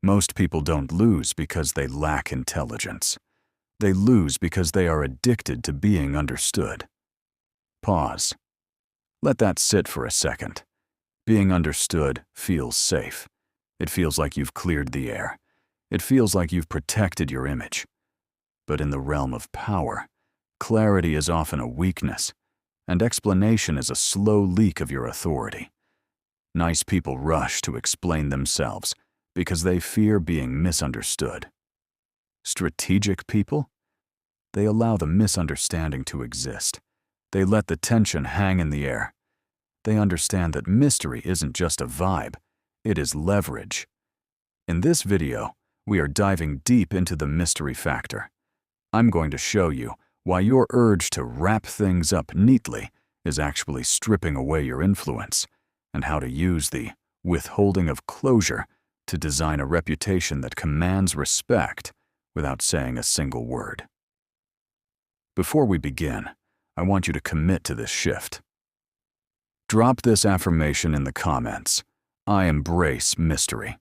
Most people don't lose because they lack intelligence. They lose because they are addicted to being understood. Pause. Let that sit for a second. Being understood feels safe. It feels like you've cleared the air. It feels like you've protected your image. But in the realm of power, clarity is often a weakness, and explanation is a slow leak of your authority. Nice people rush to explain themselves because they fear being misunderstood. Strategic people? They allow the misunderstanding to exist. They let the tension hang in the air. They understand that mystery isn't just a vibe, it is leverage. In this video, we are diving deep into the mystery factor. I'm going to show you why your urge to wrap things up neatly is actually stripping away your influence, and how to use the withholding of closure to design a reputation that commands respect without saying a single word. Before we begin, I want you to commit to this shift. Drop this affirmation in the comments. I embrace mystery.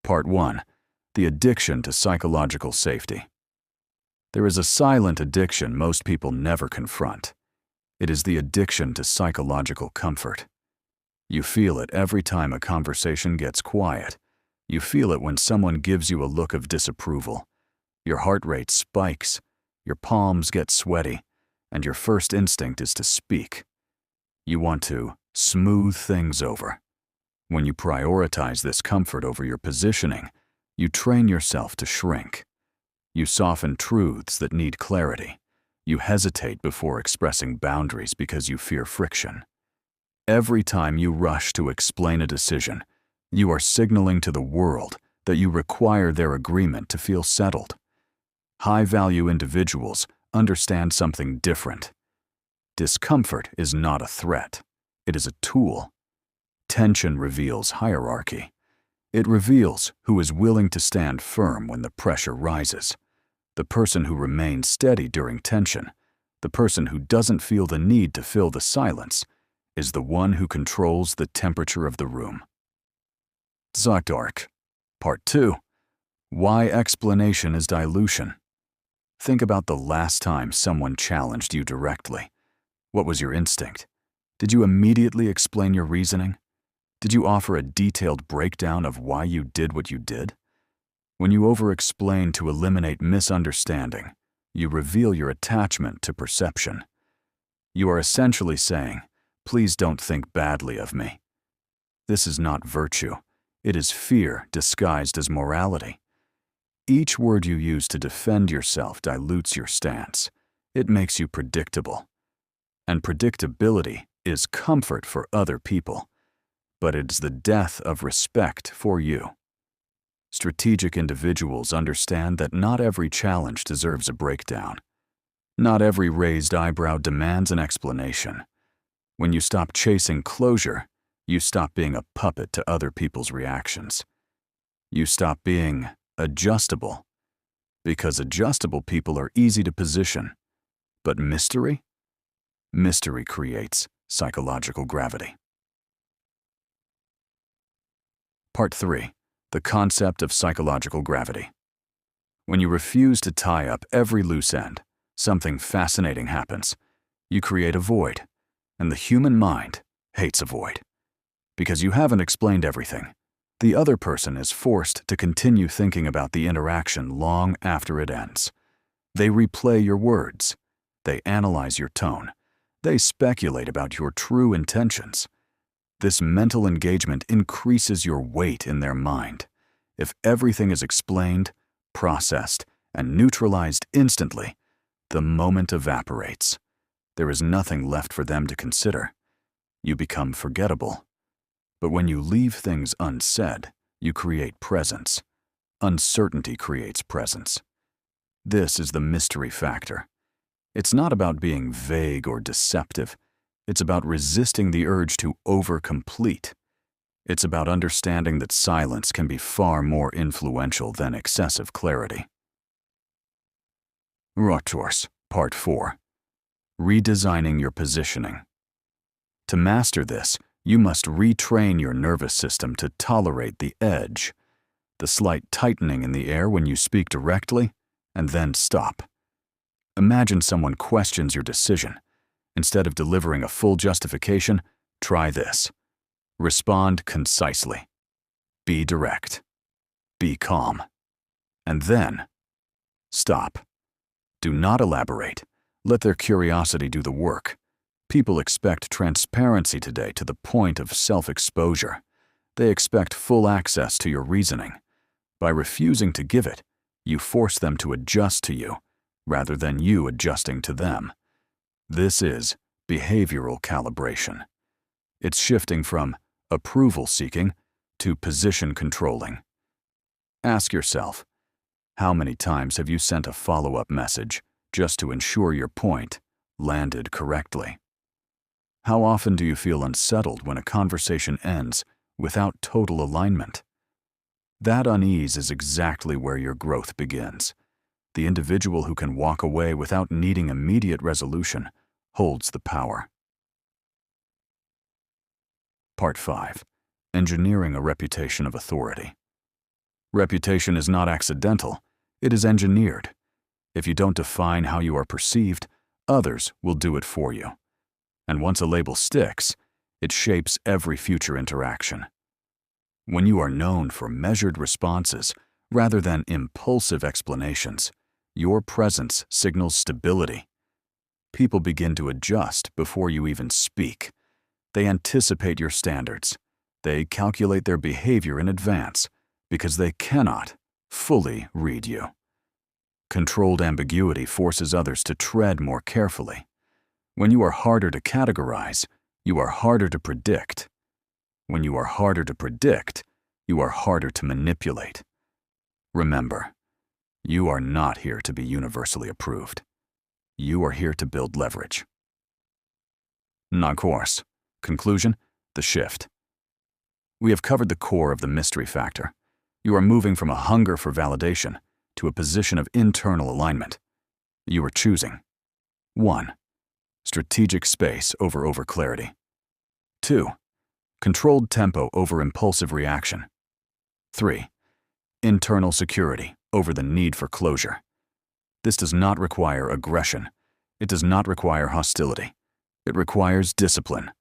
Part 1. The addiction to psychological safety. There is a silent addiction most people never confront. It is the addiction to psychological comfort. You feel it every time a conversation gets quiet. You feel it when someone gives you a look of disapproval. Your heart rate spikes, your palms get sweaty, and your first instinct is to speak. You want to smooth things over. When you prioritize this comfort over your positioning, you train yourself to shrink. You soften truths that need clarity. You hesitate before expressing boundaries because you fear friction. Every time you rush to explain a decision, you are signaling to the world that you require their agreement to feel settled. High-value individuals understand something different. Discomfort is not a threat. It is a tool. Tension reveals hierarchy. It reveals who is willing to stand firm when the pressure rises. The person who remains steady during tension, the person who doesn't feel the need to fill the silence, is the one who controls the temperature of the room. Subtext. Part 2. Why explanation is dilution. Think about the last time someone challenged you directly. What was your instinct? Did you immediately explain your reasoning? Did you offer a detailed breakdown of why you did what you did? When you over-explain to eliminate misunderstanding, you reveal your attachment to perception. You are essentially saying, "Please don't think badly of me." This is not virtue. It is fear disguised as morality. Each word you use to defend yourself dilutes your stance. It makes you predictable. And predictability is comfort for other people, but it is the death of respect for you. Strategic individuals understand that not every challenge deserves a breakdown. Not every raised eyebrow demands an explanation. When you stop chasing closure, you stop being a puppet to other people's reactions. You stop being adjustable, because adjustable people are easy to position. But mystery? Mystery creates psychological gravity. Part 3. The concept of psychological gravity. When you refuse to tie up every loose end, something fascinating happens. You create a void, and the human mind hates a void. Because you haven't explained everything, the other person is forced to continue thinking about the interaction long after it ends. They replay your words. They analyze your tone. They speculate about your true intentions. This mental engagement increases your weight in their mind. If everything is explained, processed, and neutralized instantly, the moment evaporates. There is nothing left for them to consider. You become forgettable. But when you leave things unsaid, you create presence. Uncertainty creates presence. This is the mystery factor. It's not about being vague or deceptive. It's about resisting the urge to over-complete. It's about understanding that silence can be far more influential than excessive clarity. Subtext. Part 4. Redesigning your positioning. To master this, you must retrain your nervous system to tolerate the edge. the slight tightening in the air when you speak directly, and then stop. Imagine someone questions your decision. Instead of delivering a full justification, try this. Respond concisely. Be direct. Be calm. And then, stop. Do not elaborate. Let their curiosity do the work. People expect transparency today to the point of self-exposure. They expect full access to your reasoning. By refusing to give it, you force them to adjust to you, rather than you adjusting to them. This is behavioral calibration. It's shifting from approval-seeking to position-controlling. Ask yourself, how many times have you sent a follow-up message just to ensure your point landed correctly? How often do you feel unsettled when a conversation ends without total alignment? That unease is exactly where your growth begins. The individual who can walk away without needing immediate resolution holds the power. Part 5. Engineering a reputation of authority. Reputation is not accidental, it is engineered. If you don't define how you are perceived, others will do it for you. And once a label sticks, it shapes every future interaction. When you are known for measured responses rather than impulsive explanations, your presence signals stability. People begin to adjust before you even speak. They anticipate your standards. They calculate their behavior in advance because they cannot fully read you. Controlled ambiguity forces others to tread more carefully. When you are harder to categorize, you are harder to predict. When you are harder to predict, you are harder to manipulate. Remember, you are not here to be universally approved. You are here to build leverage. Non-course. Conclusion: the shift. We have covered the core of the mystery factor. You are moving from a hunger for validation to a position of internal alignment. You are choosing 1. Strategic space over overclarity. 2. Controlled tempo over impulsive reaction. 3. Internal security over the need for closure. This does not require aggression. It does not require hostility. It requires discipline.